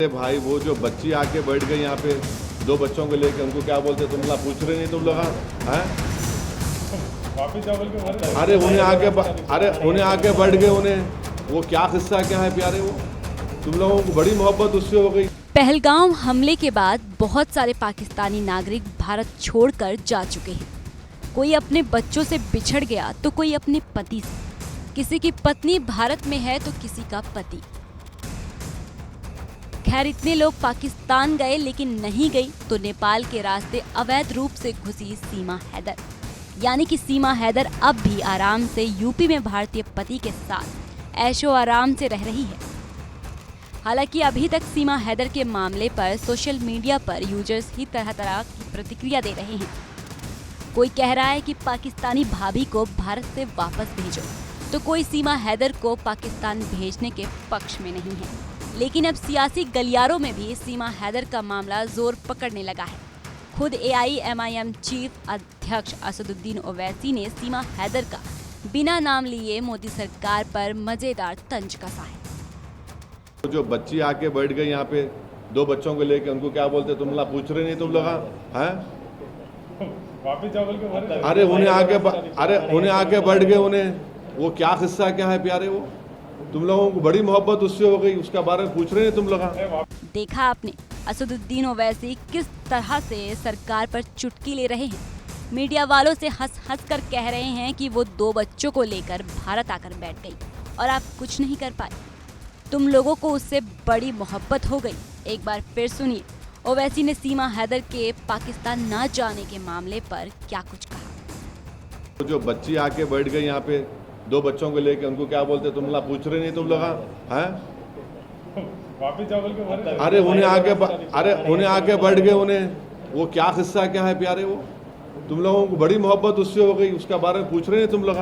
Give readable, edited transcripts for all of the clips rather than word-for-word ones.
भाई वो जो बच्ची आके बैठ गई यहाँ पे, दो बच्चों को लेके, उनको क्या बोलते तुम लोग पूछ रहे नहीं तुम लोग हैं? उन्हें आके बैठ गए, उन्हें वो क्या किस्सा क्या है प्यारे, वो तुम लोगों को बड़ी मोहब्बत उससे हो गई। पहलगाम हमले के बाद बहुत सारे पाकिस्तानी नागरिक भारत छोड़कर जा चुके हैं। कोई अपने बच्चों से बिछड़ गया तो कोई अपने पति से, किसी की पत्नी भारत में है तो किसी का पति। खैर इतने लोग पाकिस्तान गए, लेकिन नहीं गई तो नेपाल के रास्ते अवैध रूप से घुसी सीमा हैदर। यानी कि सीमा हैदर अब भी आराम से यूपी में भारतीय पति के साथ ऐशो आराम से रह रही है। हालांकि अभी तक सीमा हैदर के मामले पर सोशल मीडिया पर यूजर्स ही तरह तरह की प्रतिक्रिया दे रहे हैं। कोई कह रहा है कि पाकिस्तानी भाभी को भारत से वापस भेजो, तो कोई सीमा हैदर को पाकिस्तान भेजने के पक्ष में नहीं है। लेकिन अब सियासी गलियारों में भी सीमा हैदर का मामला जोर पकड़ने लगा है। खुद AIMIM चीफ अध्यक्ष असदुद्दीन ओवैसी ने सीमा हैदर का बिना नाम लिए मोदी सरकार पर मजेदार तंज कसा है। जो बच्ची आके बैठ गई यहाँ पे, दो बच्चों को लेके, उनको क्या बोलते तुम लोग पूछ रहे नहीं तुम लोग हैं? उन्हें आके बैठ गए, उन्हें वो क्या किस्सा क्या है प्यारे, वो तुम लोगों को बड़ी मोहब्बत उससे हो गई, उसका बारे में पूछ रहे हैं तुम लोग। देखा आपने असदुद्दीन ओवैसी किस तरह से सरकार पर चुटकी ले रहे हैं। मीडिया वालों से हंस हंस कर कह रहे हैं कि वो दो बच्चों को लेकर भारत आकर बैठ गई और आप कुछ नहीं कर पाए। तुम लोगों को उससे बड़ी मोहब्बत हो गई। एक बार फिर सुनिए ओवैसी ने सीमा हैदर के पाकिस्तान न जाने के मामले पर क्या कुछ कहा। जो बच्ची आके बैठ गई यहाँ पे, दो बच्चों को लेके, उनको क्या बोलते तुम लोग पूछ रहे नहीं तुम लोग हैं? उन्हें आके बैठ गए, उन्हें वो क्या किस्सा क्या है प्यारे, वो तुम लोगों को बड़ी मोहब्बत उससे हो गई, उसका बारे में पूछ रहे हैं तुम लोग।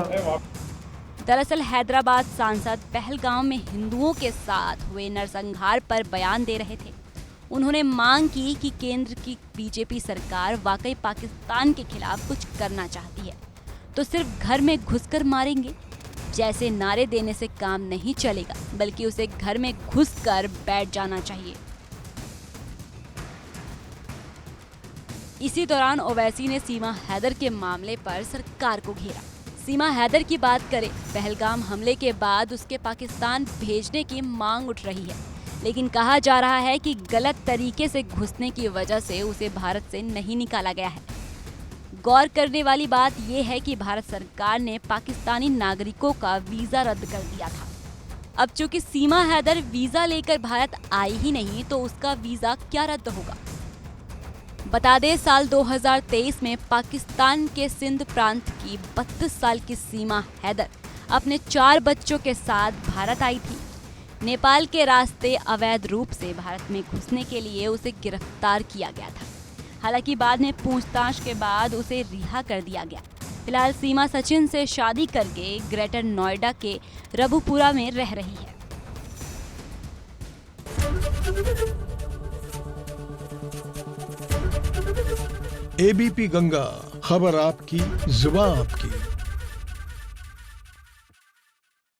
दरअसल हैदराबाद सांसद पहलगाम में हिंदुओं के साथ हुए नरसंहार पर बयान दे रहे थे। उन्होंने मांग की कि केंद्र की बीजेपी सरकार वाकई पाकिस्तान के खिलाफ कुछ करना चाहती है तो सिर्फ घर में घुसकर मारेंगे। जैसे नारे देने से काम नहीं चलेगा, बल्कि उसे घर में घुसकर बैठ जाना चाहिए। इसी दौरान ओवैसी ने सीमा हैदर के मामले पर सरकार को घेरा। सीमा हैदर की बात करें, पहलगाम हमले के बाद उसके पाकिस्तान भेजने की मांग उठ रही है, लेकिन कहा जा रहा है कि गलत तरीके से घुसने की वजह से उसे भारत से नहीं निकाला गया है। गौर करने वाली बात यह है कि भारत सरकार ने पाकिस्तानी नागरिकों का वीजा रद्द कर दिया था। अब चूंकि सीमा हैदर वीजा लेकर भारत आई ही नहीं, तो उसका वीजा क्या रद्द होगा। बता दें, साल 2023 में पाकिस्तान के सिंध प्रांत की 32 साल की सीमा हैदर अपने 4 बच्चों के साथ भारत आई थी। नेपाल के रास्ते अवैध रूप से भारत में घुसने के लिए उसे गिरफ्तार किया गया था। हालांकि बाद में पूछताछ के बाद उसे रिहा कर दिया गया। फिलहाल सीमा सचिन से शादी करके ग्रेटर नोएडा के रघुपुरा में रह रही है। ABP गंगा, खबर आपकी, जुबान आपकी।